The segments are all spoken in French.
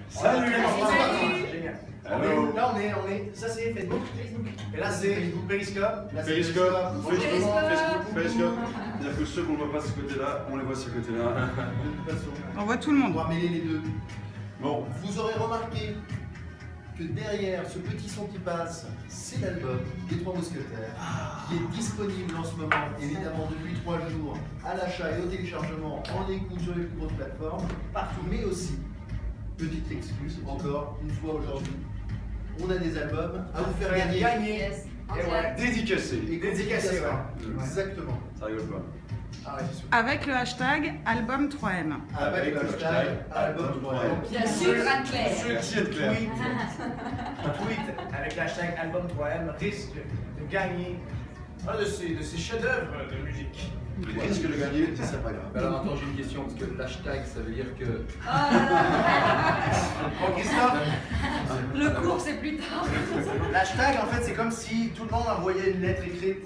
Salut. Génial. Allô. Là, on est. Ça, c'est Facebook. Et là, c'est Periscope. Periscope. Facebook. C'est-à-dire que ceux qu'on ne voit pas de ce côté-là, on les voit de ce côté-là. De toute façon, On voit tout le on monde. va mêler les deux. Bon. Vous aurez remarqué que derrière ce petit son qui passe, c'est l'album des Trois Mousquetaires, qui est disponible en ce moment, évidemment depuis 3 jours, à l'achat et au téléchargement, en écoute sur les plus grosses plateformes, partout, mais aussi, petite excuse, encore une fois aujourd'hui, on a des albums à vous faire gagner. Yes. Et ouais. Dédicacé. Et Dédicacé, ouais. Exactement. Ça rigole pas. Ah ouais, c'est sûr. Avec le hashtag album 3M. Avec le hashtag album 3M. Bien sûr, Claire. Ceux Merci d'être qui clair. tweetent avec l'hashtag album 3M risquent de gagner un de ces chefs-d'œuvre de musique. Il risque de gagner, C'est ça, pas grave. Alors attends, j'ai une question, parce que l'hashtag, ça veut dire que... Bon, Christophe, Le cours, c'est plus tard. l'hashtag, en fait, c'est comme si tout le monde envoyait une lettre écrite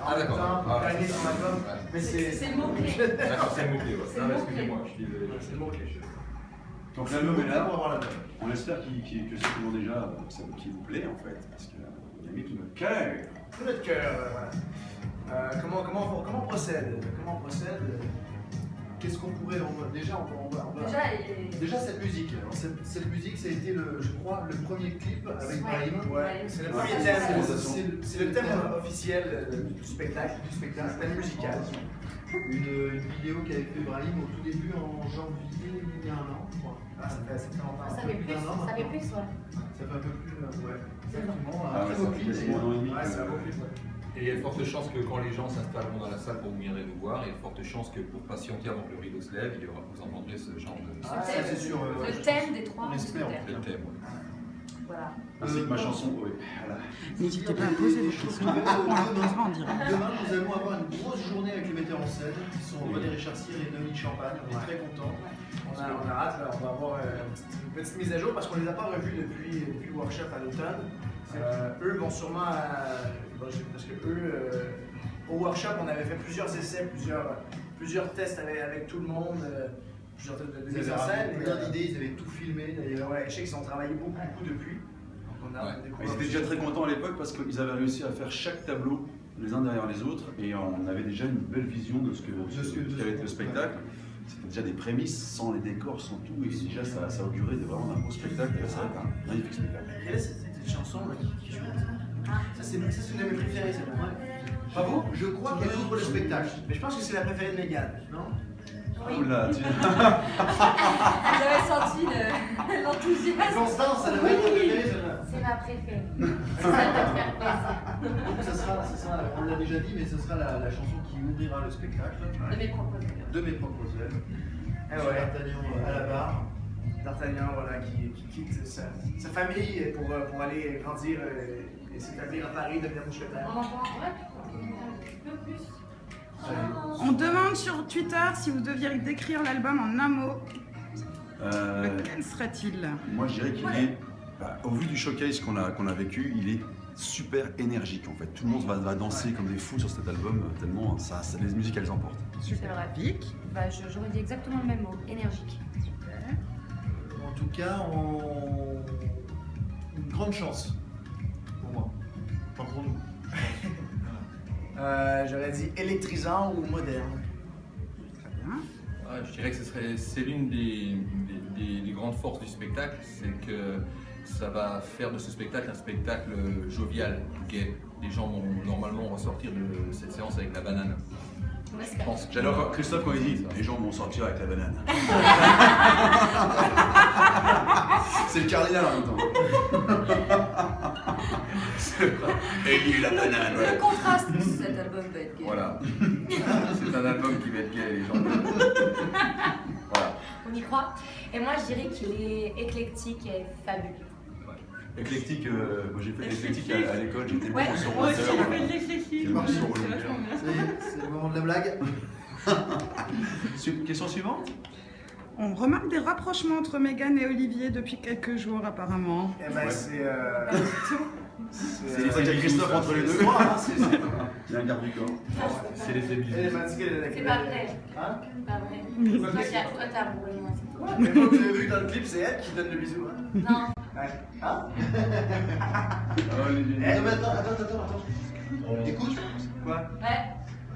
en même d'accord. temps pour Ah, gagner c'est son ça. album. Ouais. Mais C'est le mot-clé. D'accord, c'est le mot-clé, ouais. C'est Non, le mais mot-clé. excusez-moi, je suis désolé. C'est le mot-clé. Donc l'album est là. Pour avoir l'album. On espère que c'est tout le monde déjà, qu'il vous plaît en fait, parce qu'on a mis tout notre cœur. Tout notre cœur, voilà. Comment on procède? Qu'est-ce qu'on pourrait déjà on va- Déjà cette musique. Alors, cette musique, ça a été je crois le premier clip avec Brahim. Ouais, c'est le Ouais, premier c'est thème. ça. C'est le thème officiel du spectacle. C'est le thème musical. Une vidéo qu'avait fait Brahim au tout début en janvier il y a 1 an, je crois. Ah, ça fait longtemps. Ça fait plus, ça fait plus, ouais. Ça fait un peu plus, ouais. Exactement. Ah Un ouais, très beau ça fait clip quasiment d'ailleurs. un an et demi Ouais, que- c'est un beau clip. Et il y a de fortes chances que quand les gens s'installeront dans la salle pour venir nous voir, il y a de fortes chances que pour patienter avant que le rideau se lève, vous entendrez ce genre de... Ah, Ça, c'est sûr. Le thème des Trois On espère. Mousquetaires. Le thème, ouais. Voilà. Ainsi que ma chanson, oui. Voilà. N'hésitez pas à poser des questions. On leur posera en direct. Demain, nous allons avoir une grosse journée avec les metteurs en scène qui sont Valérie Charcier et Dominique Champagne. On est très contents. On a hâte, là, on va avoir une petite mise à jour parce qu'on ne les a pas revus depuis le workshop à l'automne. Eux vont sûrement. Parce que eux, au workshop, on avait fait plusieurs essais, plusieurs tests avec tout le monde, plusieurs tests de Ils mise en avaient scène. plein d'idées, ils avaient tout filmé d'ailleurs. Ouais, je sais qu'ils ont travaillé beaucoup depuis. Donc on a hâte de Ils découvrir. étaient déjà très contents à l'époque parce qu'ils avaient réussi à faire chaque tableau les uns derrière les autres et on avait déjà une belle vision de ce qu'allait être le spectacle. C'était déjà des prémices, sans les décors, sans tout, et déjà ça augurait vraiment d'un beau spectacle, et là ça va être un magnifique spectacle. Et là, c'est cette chanson là, qui joue. Ça, c'est une de mes préférées, c'est vrai. Bravo, je crois qu'elle ouvre le spectacle. Mais je pense que c'est la préférée de Mégane, non? Oula, tu... J'avais senti l'enthousiasme. Constance, elle avait été préférée, celle-là. C'est ma préférée. Ça va te faire plaisir. Donc ça sera, on l'a déjà dit, mais ce sera la chanson qui ouvrira le spectacle. De mes propres œuvres. De mes propres œuvres. Eh Sur ouais. D'Artagnan à la barre. D'Artagnan, voilà, qui quitte sa famille pour aller grandir et s'établir à Paris, devenir mousquetaire. On en parle un peu plus. On demande sur Twitter si vous deviez décrire l'album en un mot. Lequel serait-il? Moi je dirais qu'il est, au vu du showcase qu'on a vécu, il est super énergique en fait. Tout le monde va danser comme des fous sur cet album, tellement les musiques elles emportent. Super Vic. Bah, j'aurais dit exactement le même mot, énergique. En tout cas, une grande chance pour moi. Enfin pour nous. J'aurais dit électrisant ou moderne. Très bien. Ouais, je dirais que c'est l'une des grandes forces du spectacle, c'est que ça va faire de ce spectacle un spectacle jovial, gai. Les gens vont normalement ressortir de cette séance avec la banane. On Je espère. pense que- J'adore Christophe quand il dit les gens vont sortir avec la banane. C'est le cardinal en même temps. Et lui la banane. Le Ouais. contraste de cet album va être gay. Voilà. C'est un album qui va être gai, les gens. Voilà. On y croit. Et moi, je dirais qu'il est éclectique et fabuleux. Éclectique, moi j'ai fait de l'éclectique à l'école, j'étais Ouais, bon sur moi aussi, Water. j'ai fait de l'éclectique. J'ai marché sur Ça y est, c'est le moment de la blague. Question suivante. On remarque des rapprochements entre Mégane et Olivier depuis quelques jours apparemment. Eh ben, Ouais. c'est. C'est pour ça qu'il y a Christophe entre les deux. Il y a un garde du corps. C'est l'effet Elle est bisou. fatiguée, elle est C'est pas vrai. Hein? C'est pas vrai. Toi, t'as amoureux, moi. Mais comme vous avez vu dans le clip, c'est elle qui donne le bisou. Hein? Non. Ouais. Hein? Non, mais attends. Écoute. Quoi? Ouais.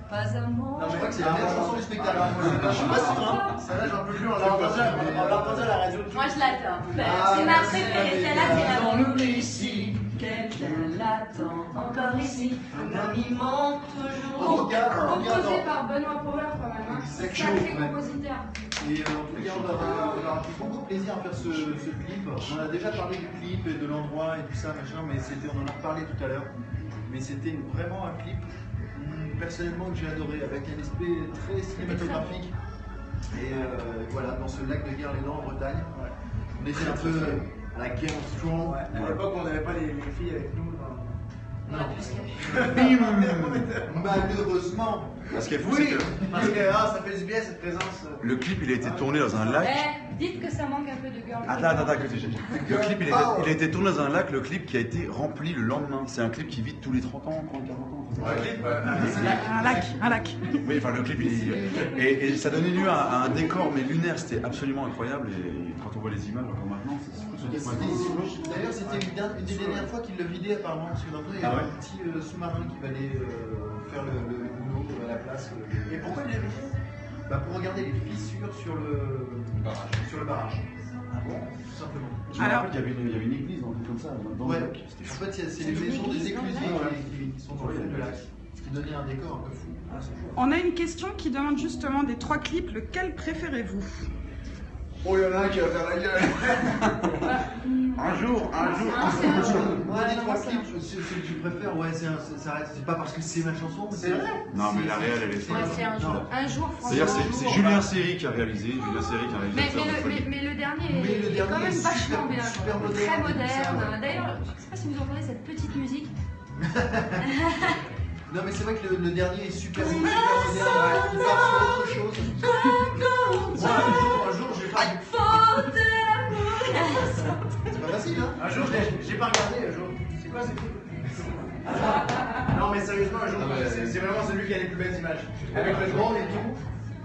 Pas un mot. Je crois que c'est la meilleure chanson du spectacle. Je suis pas sûr. Hein? Celle-là, j'en peux plus. On l'a entendu à la radio. Moi, je l'attends. Ah, C'est ma merci, préférée. la Celle-là, c'est la On l'oublie ici, quelqu'un l'attend encore ici. Un ami monte toujours. Composé par Benoît Power, quand même. Hein. C'est Sacré chaud, ouais. compositeur. Et en tout cas, on aura pris beaucoup de plaisir à faire ce clip. On a déjà parlé du clip et de l'endroit et tout ça, machin, mais on en a reparlé tout à l'heure. Mais c'était vraiment un clip, personnellement, que j'ai adoré, avec un aspect très cinématographique. Et voilà, dans ce lac de Guerlédan en Bretagne. On était un peu à la Game of Thrones. À l'époque, on n'avait pas les filles avec nous. Non. Malheureusement. Ce qui est fou, Oui, c'est que parce que ça fait du bien cette présence. le clip il a été tourné dans un lac. Dites que ça manque un peu de girl. Attends, écoutez, le clip il a été tourné dans un lac, le clip qui a été rempli le lendemain. C'est un clip qui vide tous les 30 ans, 40 ans. Un clip, Un lac. Oui, enfin le clip et ça donnait lieu à un décor mais lunaire, c'était absolument incroyable et quand on voit les images encore maintenant, c'est D'ailleurs, c'était une des dernières fois qu'il le vidait apparemment, parce que dans il y avait un petit sous-marin qui va aller faire le boulot à la place. Et pourquoi il l'a mis? Pour regarder les fissures sur le barrage. Ah bon? Tout simplement. Je me rappelle qu'il y avait une église, un truc comme ça, dans le lac. En fait, c'est les maisons des éclusiers qui sont dans le fond du lac. Ce qui donnait un décor un peu fou. On a une question qui demande justement des 3 clips, lequel préférez-vous? Oh, il y en a un qui va faire la gueule. Un jour. Moi, les 3 clips, celui que je préfère, ouais, c'est pas parce que c'est ma chanson, mais c'est vrai. Non, mais la réelle, elle est Ouais, c'est un jour. Un jour, C'est-à-dire, franchement. c'est Julien Seri qui a réalisé, Mais le dernier est quand même vachement bien. Très moderne. D'ailleurs, je ne sais pas si vous entendez cette petite musique. Non, mais c'est vrai que le dernier est super moderne, il part sur autre chose. Un jour, j'ai pas. C'est pas facile, hein? Un jour, j'ai pas regardé. Un jour. C'est quoi ces trucs? Non, mais sérieusement, un jour, c'est vraiment celui qui a les plus belles images. Avec le drone et tout.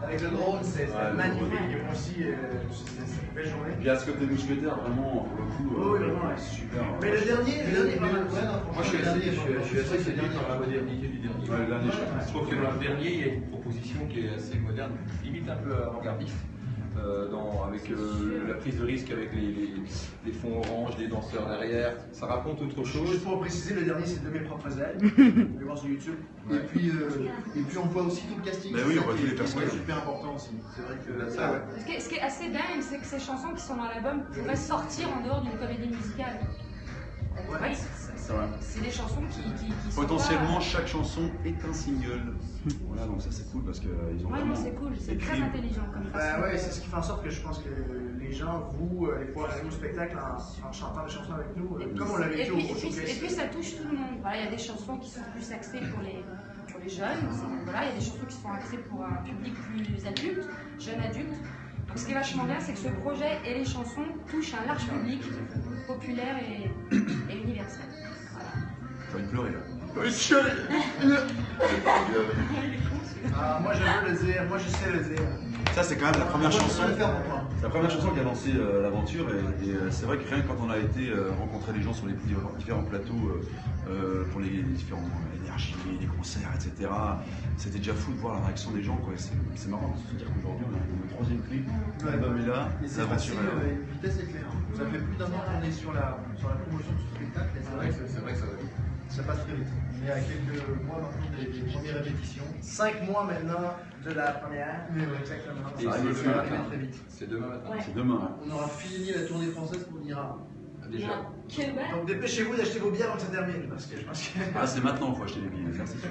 Avec le drone, c'est magnifique. Et moi aussi, c'est une belle journée. Puis à ce côté mousquetaire, vraiment, pour le coup, Oui, vraiment, ouais. super. Mais le dernier, pas mal. Moi, je suis assez séduit par la modernité du dernier. Ouais, le dernier, Je trouve que dans le dernier, il y a une proposition qui est assez moderne, limite un peu avant-gardiste, avec la prise de risque avec les fonds orange, les danseurs derrière. Ça raconte autre chose. Juste pour préciser, le dernier, c'est de mes propres ailes. Vous pouvez voir sur YouTube. Et puis on voit aussi tout le casting. Ben oui, on voit tous les personnages. C'est super important aussi. C'est vrai que Ça, ouais. Ce qui est assez dingue, c'est que ces chansons qui sont dans l'album pourraient sortir en dehors d'une comédie musicale. Ouais. C'est des chansons qui sont Potentiellement, pas... chaque chanson est un single. Voilà, donc ça c'est cool parce qu'ils ont Ouais, vraiment non, c'est cool, c'est écrit. très intelligent comme façon. Ouais, c'est ce qui fait en sorte que je pense que les gens, vous, allez pouvoir aller au spectacle en chantant des chansons avec nous, comme on l'a vécu au showcase. Et puis ça touche tout le monde. Voilà, il y a des chansons qui sont plus axées pour les jeunes. Voilà, il y a des chansons qui sont axées pour un public plus adulte, jeune adulte. Donc ce qui est vachement bien, c'est que ce projet et les chansons touchent un large public, populaire et universel. Voilà. J'ai envie de pleurer là. Moi je veux le dire, moi je sais le dire. Ça c'est quand même la première chanson. le faire pour toi. C'est la première chanson qui a lancé l'aventure et c'est vrai que rien que quand on a été rencontrer les gens sur les différents plateaux pour les différents énergies, les concerts, etc. C'était déjà fou de voir la réaction des gens. C'est marrant de se dire qu'aujourd'hui on a le 3e clip, l'album est là, Et c'est l'aventure passé, est là. une vitesse éclair. Ça fait plus d'un an qu'on est sur la promotion de ce spectacle. Et C'est vrai que ça va vite. ça passe très vite. On est à quelques mois maintenant des premières répétitions. 5 mois maintenant de la première. Mais ouais. Exactement. Et Ça c'est arrive demain très vite. C'est demain matin. Ouais. C'est demain. On aura fini la tournée française pour l'Ira. Déjà. Québec. Donc dépêchez-vous d'acheter vos billets avant que ça termine, parce que je pense que... Ah c'est maintenant qu'il faut acheter les billets, ça c'est sûr.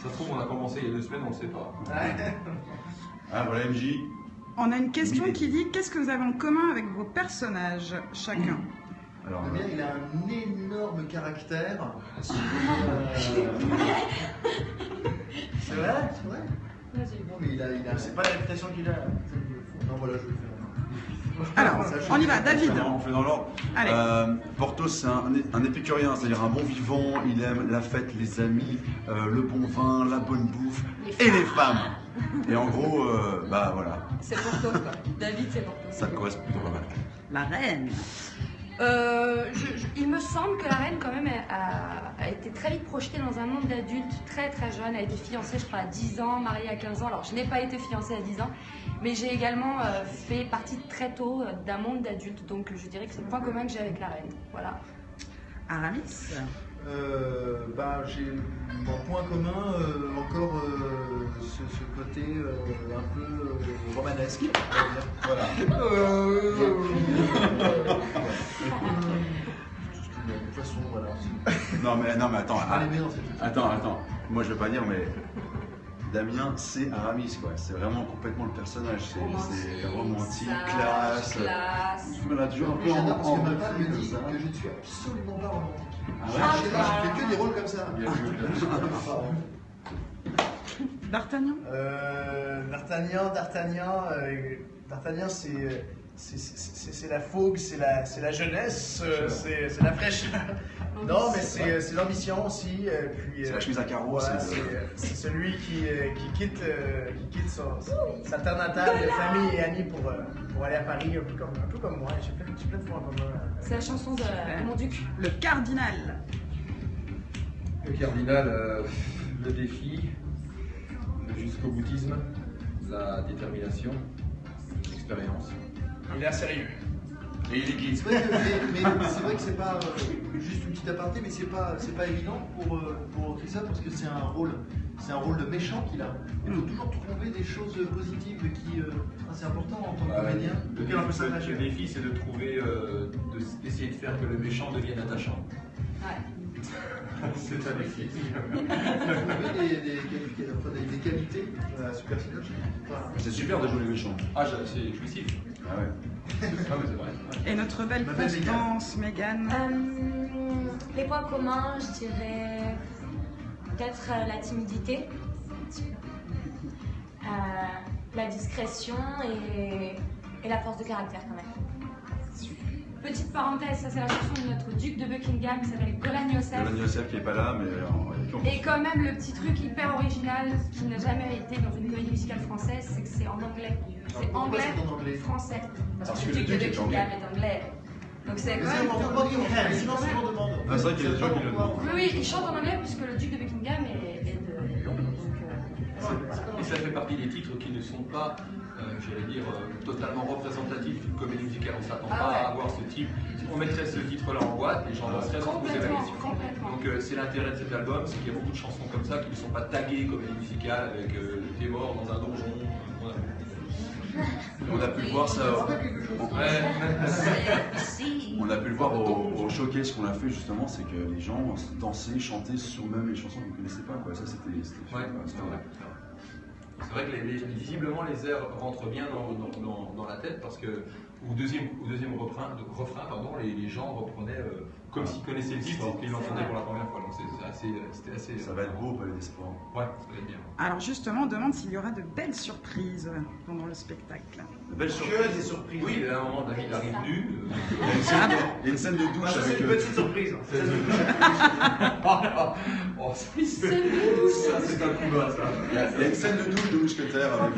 Ça se trouve, on a commencé il y a 2 semaines, on ne sait pas. Ouais. Ah voilà MJ. On a une question qui dit qu'est-ce que vous avez en commun avec vos personnages, chacun? Alors, Le mien, il a un énorme caractère. C'est vrai? C'est vrai. Vas-y. Non, mais il a. C'est pas la réputation qu'il a. Non, voilà, je vais le faire. Alors, on y va, David. On fait dans l'ordre. Allez. Porthos, c'est un épicurien, c'est-à-dire un bon vivant. Il aime la fête, les amis, le bon vin, la bonne bouffe et les femmes. Et en gros, bah voilà, C'est Porthos, quoi. David, c'est Porthos. ça me correspond plutôt pas mal. La reine. Il me semble que la reine, quand même, a été très vite projetée dans un monde d'adultes très très jeune. Elle a été fiancée, je crois, à 10 ans, mariée à 15 ans. Alors, je n'ai pas été fiancée à 10 ans, mais j'ai également fait partie très tôt d'un monde d'adultes. Donc, je dirais que c'est le point commun que j'ai avec la reine. Voilà. Aramis. J'ai en point commun encore ce côté un peu romanesque, on va dire. Voilà. De toute façon, voilà. Non mais attends, Pas l'aimer dans cette attends. Moi je veux pas dire, mais Damien c'est Aramis quoi. C'est vraiment complètement le personnage. C'est romantique, classe. Voilà, toujours un peu J'adore parce que ma femme me comme dit ça. que je ne suis absolument pas romantique. Ah Je ouais, sais pas, je fais que des rôles comme ça. D'Artagnan. D'Artagnan, c'est la fougue, c'est la jeunesse, c'est la fraîcheur. Non, mais c'est l'ambition aussi. Puis, C'est la chemise à carreaux. voilà, c'est celui qui quitte sa terre natale, famille et amis pour aller à Paris, un peu comme moi. J'ai plein de points en commun. C'est la chanson de mon duc. Le cardinal. Le cardinal, le défi, le jusqu'au boutisme, la détermination, l'expérience. Il est sérieux. Et l'église. C'est vrai que c'est pas juste une petite aparté, mais c'est pas évident pour Christophe parce que c'est un rôle de méchant qu'il a. Il faut toujours trouver des choses positives qui c'est important en tant que comédien. Le défi, c'est de trouver, d'essayer de faire que le méchant devienne attachant. Ouais. C'est un défi. Trouver des qualités à ce personnage. C'est super de jouer les méchants. Ah, c'est jouissif. Ah ouais. Ah oui, c'est vrai. Et notre belle Ma belle Constance, Mégane. Les points communs, je dirais peut-être la timidité, la discrétion et la force de caractère quand même. Petite parenthèse, ça c'est la chanson de notre duc de Buckingham qui s'appelle Golan Youssef. Golan Youssef qui est pas là, mais Et quand même le petit truc hyper original qui n'a jamais été dans une comédie musicale française, c'est que c'est en anglais. C'est Pourquoi c'est en anglais français. Parce Parce que que le duc de le duc est Buckingham est anglais. Donc c'est quand même. Sinon, c'est qu'on demande. Ah, c'est vrai qu'il y a des gens qui le demandent. Oui, il chante en anglais puisque le duc de Buckingham est de Londres. Et ça fait partie des titres qui ne sont pas, j'allais dire, totalement représentatifs d'une comédie musicale. On ne s'attend pas à avoir ce type. On mettrait ce titre-là en boîte, les gens danseraient sans poser la question. Donc c'est l'intérêt de cet album, c'est qu'il y a beaucoup de chansons comme ça qui ne sont pas taguées comédie musicale avec des morts dans un donjon. On a pu le voir ça. On a pu le voir au showcase qu'on a fait justement, c'est que les gens dansaient, chantaient sur même les chansons que vous ne connaissez pas quoi. Ça c'était Ouais, c'est vrai. C'est vrai que visiblement les airs rentrent bien dans la tête parce que au deuxième refrain, les gens reprenaient comme s'ils connaissaient le titre et qu'ils l'entendaient pour la première fois. Donc c'était assez. Ça va être beau, Palais des Sports. Ouais, ça va être bien. Alors justement, on demande s'il y aura de belles surprises pendant le spectacle. De belles Que des surprises. Oui, à un moment, David arrive nu. Il y a une scène de douche Ça, avec. c'est une petite surprise. Oh, Ça c'est un coup bas ça. Il y a une scène de douche de mousquetaire avec.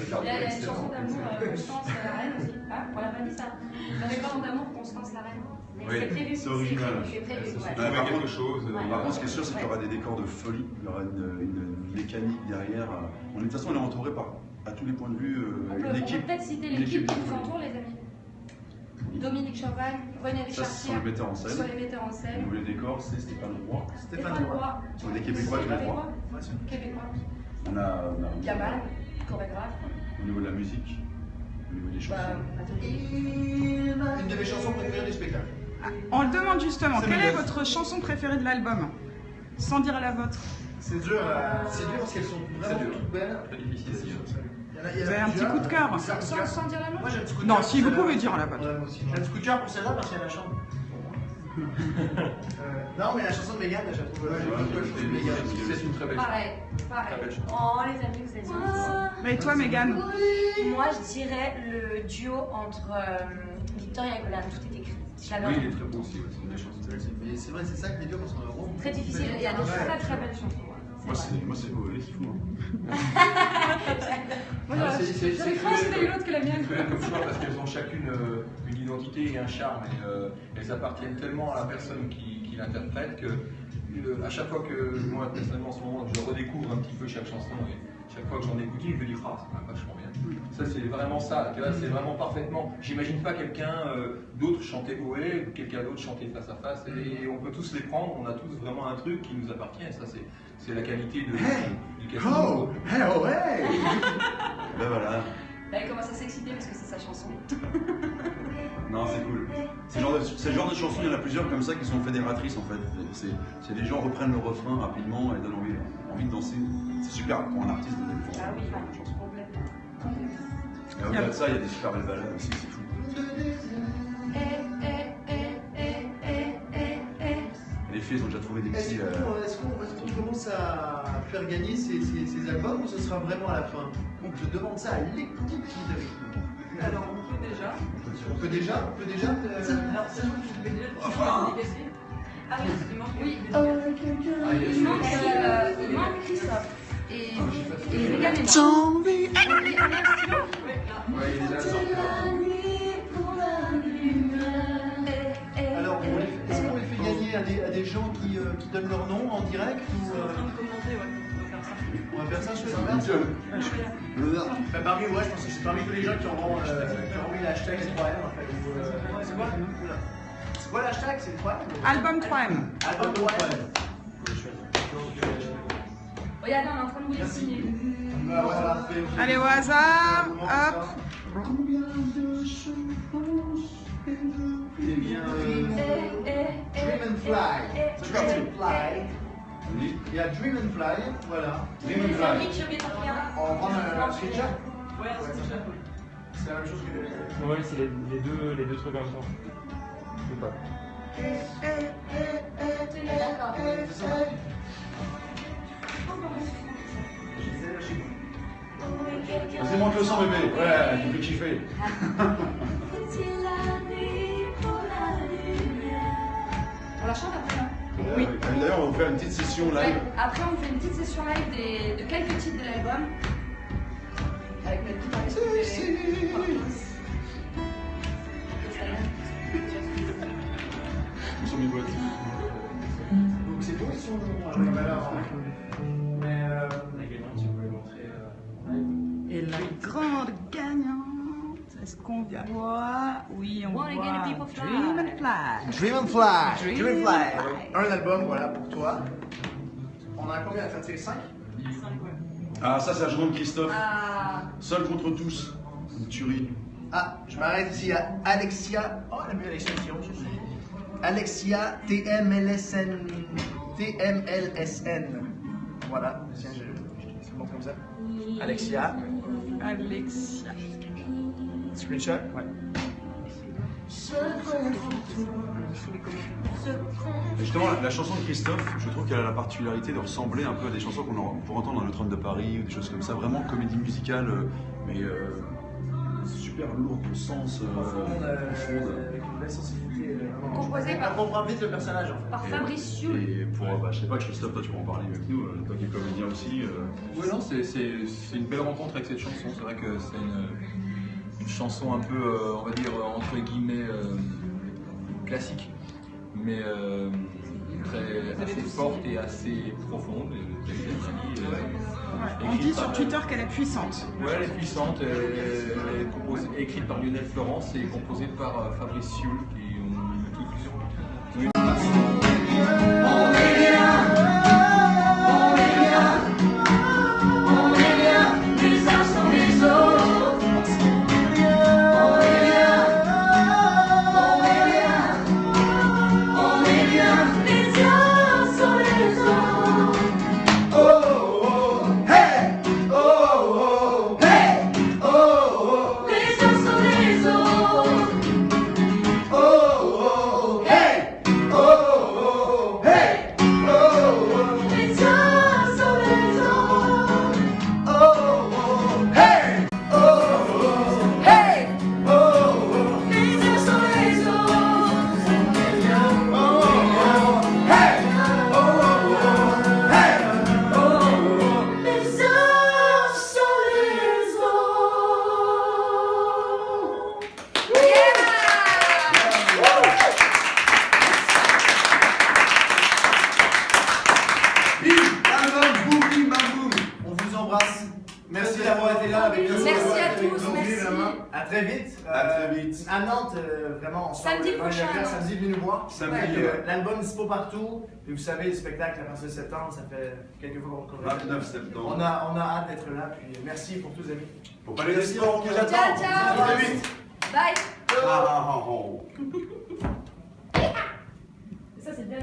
Il y a une chanson d'amour, Constance la reine aussi. Ah, on l'a pas dit ça. La réclame d'amour, Constance la reine. Oui, c'est original. C'est prévu, ouais. trouver quelque chose. Par contre, ce qui est sûr, c'est qu'il y aura des décors de folie. Il y aura une mécanique derrière. De toute façon, on est entouré par, à tous les points de vue, On une peut équipe. peut-être citer une l'équipe équipe qui de nous folie. entoure, les amis. Dominique Chauvin, René Ça, ce sont Richard, les metteurs en scène. sur les metteurs en scène. Au niveau des décors, c'est Stéphane Roy. Stéphane Roy, Sur les Québécois, je les vois. Québécois. On a Gabal, chorégraphe. au niveau de la musique, au niveau des chansons. Une de mes chansons préférées du spectacle. On le demande justement, C'est quelle est Médès. votre chanson préférée de l'album? Sans dire la vôtre. C'est dur. C'est dur parce qu'elles sont vraiment toutes belles. Un peu difficile à dire. Vous avez un petit coup de cœur? Sans dire la Moi nôtre. j'ai un petit coup de Non, cœur si pour vous celle-là. pouvez dire la vôtre. Ouais, moi aussi. J'ai un petit coup de cœur pour celle-là parce qu'elle la chante. Non, mais la chanson de Mégane, je la trouve. C'est une très belle chanson. Pareil, Très pareil. belle chanson. Oh, les amis, vous êtes gentils. Et toi, Mégane? Moi, je dirais le duo entre Victoria et Golan. Tout est écrit. Je l'adore. Oui, il est très beau aussi, c'est une belle chanson. Mais c'est vrai, c'est ça qui est dur parce qu'on a vraiment. Très difficile. Il y a de très très belles chansons. Moi, c'est Boé, c'est fou. Moi, j'avais cru que c'était une autre que la mienne. C'est bien comme choix parce qu'elles ont chacune une identité et un charme et elles appartiennent tellement à la personne qui l'interprète que à chaque fois que moi personnellement en ce moment je redécouvre un petit peu chaque chanson et chaque fois que j'en écoute une je me dis ah c'est vachement bien. Ça c'est vraiment ça, tu vois, c'est vraiment parfaitement. J'imagine pas quelqu'un d'autre chanter Boé ou quelqu'un d'autre chanter Face à Face et on peut tous les prendre, on a tous vraiment un truc qui nous appartient et ça c'est la qualité du casting. Oh, hey, oh, hey. Ben voilà. Là, elle commence à s'exciter parce que c'est sa chanson. Non, c'est cool. C'est le genre de chansons, il y en a plusieurs comme ça qui sont fédératrices en fait. C'est des gens reprennent le refrain rapidement et donnent envie de danser. C'est super pour un artiste de faire Ah oui, une chanson. complètement. Et au-delà de ça, il y a des super belles balades aussi, c'est fou. Et les filles, elles ont déjà trouvé des petits. Est-ce qu'on commence à faire gagner ces albums ou ce sera vraiment à la fin? Donc je demande ça à l'équipe qui est avec nous. Alors on peut déjà. On peut déjà Alors sachant que je vais déjà dégager. Ah oui, Il manque oui. oui. Il manque Christophe. Et Mégane est là. Ouais, il est là, Alors, est-ce qu'on les fait gagner à des gens qui donnent leur nom en direct ou En train de commenter, ouais, on va faire ça. on va faire ça sur Instagram? Parmi, ouais, je pense que c'est parmi tous les gens qui auront mis l'hashtag c'est 3M en fait. C'est quoi? C'est quoi l'hashtag? C'est 3M? Album 3M. Album 3M. Regardez, on est en train de vous les signer. Voilà. Allez, au hasard. Hop. Eh bien, Dream and Fly. C'est parti. Fly. Il y a Dream and Fly, voilà. Dream and Fly. Fly. On prend un screenshot? Ouais, c'est ça. C'est la même chose que Ouais, c'est les deux trucs en même temps. Ou pas. Vas-y, monte le son, bébé. Ouais, tu peux kiffer. On la chante après, hein? Oui. D'ailleurs, on va vous faire une petite session live. Ouais, après, on fait une petite session live de quelques titres de l'album. Avec notre guitariste. Sur mes boîtes. Donc c'est bon, ils sont bons. Alors, mais La gagnante, si vous voulez montrer. Et la grande gagnante, est-ce qu'on voit? Oui, on voit. Wanna get a people fly. Dream and Fly. Dream and Fly. Dream and Fly. un album, voilà, pour toi. On a combien à faire? C'est 5? Ah, ça, c'est la chanson de Christophe. Ah, Seul contre tous. Une tuerie. Ah, je m'arrête ici à Alexia. Oh, elle a mis Alexia aussi, Alexia TMLSN. Voilà, tiens, je montre comme ça. Alexia. Alexia. Screenshot? Ouais. Et justement, la chanson de Christophe, je trouve qu'elle a la particularité de ressembler un peu à des chansons qu'on pourrait entendre dans le Trône de Paris ou des choses comme ça. Vraiment comédie musicale, mais super lourde de sens. Profonde, avec une belle sensibilité. Composé par- On comprend vite le personnage en fait. par Fabrice Sioul. Et pour, je sais pas, Christophe, toi tu peux en parler avec nous, toi qui es comédien aussi. Oui, non, c'est une belle rencontre avec cette chanson. C'est vrai que c'est une chanson un peu, on va dire, entre guillemets, classique, mais assez forte et assez profonde. On dit sur Twitter qu'elle est puissante. Ouais, elle est puissante. Elle est écrite par Lionel Florence et composée par Fabrice Sioul, qui ont une toute fusion. Oh, embrasse. Merci d'avoir été là avec nous. Merci à tous, aujourd'hui, merci. vraiment. À très vite. À très vite. À Nantes, vraiment, on se Samedi parle prochain, le Nantes. samedi, venez nous voir. Samedi, Fait que, ouais. l'album dispo partout. Et vous savez, le spectacle à partir de septembre, ça fait quelques fois qu'on le 29 septembre. On a hâte d'être là. Puis merci pour tous, amis. Faut pas les restaurants que Ciao, j'attends. ciao. À très vite. Bye. Ah, ah, ah, ah. Ça, c'est bien.